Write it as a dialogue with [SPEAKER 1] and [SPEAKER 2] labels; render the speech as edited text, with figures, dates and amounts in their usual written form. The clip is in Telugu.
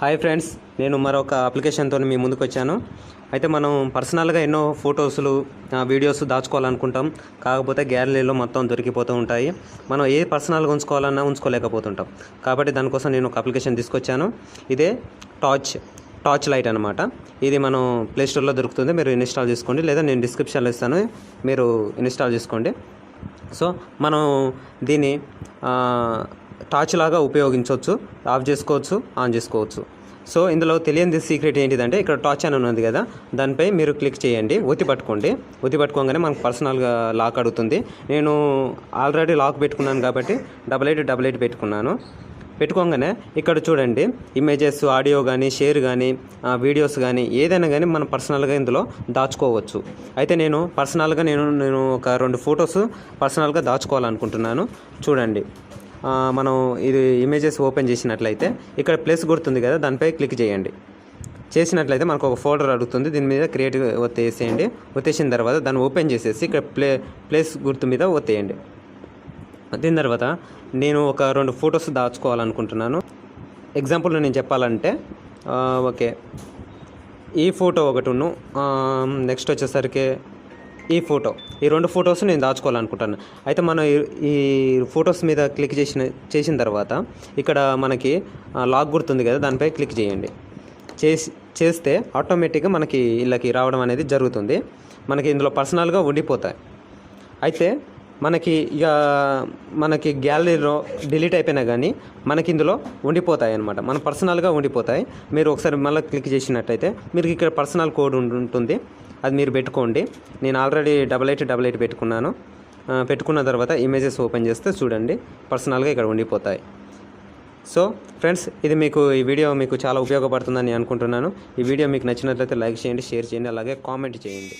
[SPEAKER 1] హాయ్ ఫ్రెండ్స్, నేను మరొక అప్లికేషన్తో మీ ముందుకు వచ్చాను. అయితే మనం పర్సనల్గా ఎన్నో ఫొటోస్లు వీడియోస్ దాచుకోవాలనుకుంటాం. కాకపోతే గ్యాలరీలో మొత్తం దొరికిపోతూ ఉంటాయి. మనం ఏ పర్సనల్గా ఉంచుకోవాలన్నా ఉంచుకోలేకపోతుంటాం. కాబట్టి దానికోసం నేను ఒక అప్లికేషన్ తీసుకొచ్చాను. ఇదే టార్చ్ లైట్ అనమాట. ఇది మనం ప్లేస్టోర్లో దొరుకుతుంది. మీరు ఇన్స్టాల్ చేసుకోండి, లేదా నేను డిస్క్రిప్షన్లో ఇస్తాను, మీరు ఇన్స్టాల్ చేసుకోండి. సో మనం దీన్ని టార్చ్ లాగా ఉపయోగించవచ్చు, ఆఫ్ చేసుకోవచ్చు, ఆన్ చేసుకోవచ్చు. సో ఇందులో తెలియని సీక్రెట్ ఏంటిదంటే, ఇక్కడ టార్చ్ అని ఉన్నది కదా, దానిపై మీరు క్లిక్ చేయండి, ఒత్తి పట్టుకోగానే మనకు పర్సనల్గా లాక్ అడుగుతుంది. నేను ఆల్రెడీ లాక్ పెట్టుకున్నాను కాబట్టి 8888 పెట్టుకోగానే ఇక్కడ చూడండి, ఇమేజెస్, ఆడియో కానీ, షేర్ కానీ, వీడియోస్ కానీ, ఏదైనా కానీ మనం పర్సనల్గా ఇందులో దాచుకోవచ్చు. అయితే నేను పర్సనల్గా నేను ఒక 2 ఫొటోస్ పర్సనల్గా దాచుకోవాలనుకుంటున్నాను. చూడండి, మనం ఇది ఇమేజెస్ ఓపెన్ చేసినట్లయితే ఇక్కడ ప్లస్ గుర్తుంది కదా, దానిపై క్లిక్ చేసినట్లయితే మనకు ఒక ఫోల్డర్ అడుగుతుంది. దీని మీద క్రియేట్ ఒత్తేసేయండి. ఒత్తేసిన తర్వాత దాన్ని ఓపెన్ చేసేసి ఇక్కడ ప్లేస్ గుర్తు మీద ఒత్తేయండి. దీని తర్వాత నేను ఒక 2 ఫొటోస్ దాచుకోవాలనుకుంటున్నాను. ఎగ్జాంపుల్ నేను చెప్పాలంటే, ఓకే, ఈ ఫోటో ఒకటిను, నెక్స్ట్ వచ్చేసరికి ఈ 2 ఫొటోస్ నేను దాచుకోవాలనుకుంటాను. అయితే మనం ఈ ఫొటోస్ మీద క్లిక్ చేసిన తర్వాత ఇక్కడ మనకి లాక్ గుర్తుంది కదా, దానిపై క్లిక్ చేయండి. చేస్తే ఆటోమేటిక్గా మనకి ఇళ్ళకి రావడం అనేది జరుగుతుంది. మనకి ఇందులో పర్సనల్గా ఉండిపోతాయి. అయితే మనకి గ్యాలరీలో డిలీట్ అయిపోయినా కానీ మనకి ఇందులో ఉండిపోతాయి అన్నమాట. మన పర్సనల్గా ఉండిపోతాయి. మీరు ఒకసారి మళ్ళీ క్లిక్ చేసినట్టయితే మీరు ఇక్కడ పర్సనల్ కోడ్ ఉంటుంది, అది మీరు పెట్టుకోండి. నేను ఆల్రెడీ 8888 పెట్టుకున్న తర్వాత ఇమేజెస్ ఓపెన్ చేస్తే చూడండి, పర్సనల్గా ఇక్కడ ఉండిపోతాయి. సో ఫ్రెండ్స్, ఈ వీడియో మీకు చాలా ఉపయోగపడుతుందని అనుకుంటున్నాను. ఈ వీడియో మీకు నచ్చినట్లయితే లైక్ చేయండి, షేర్ చేయండి, అలాగే కామెంట్ చేయండి.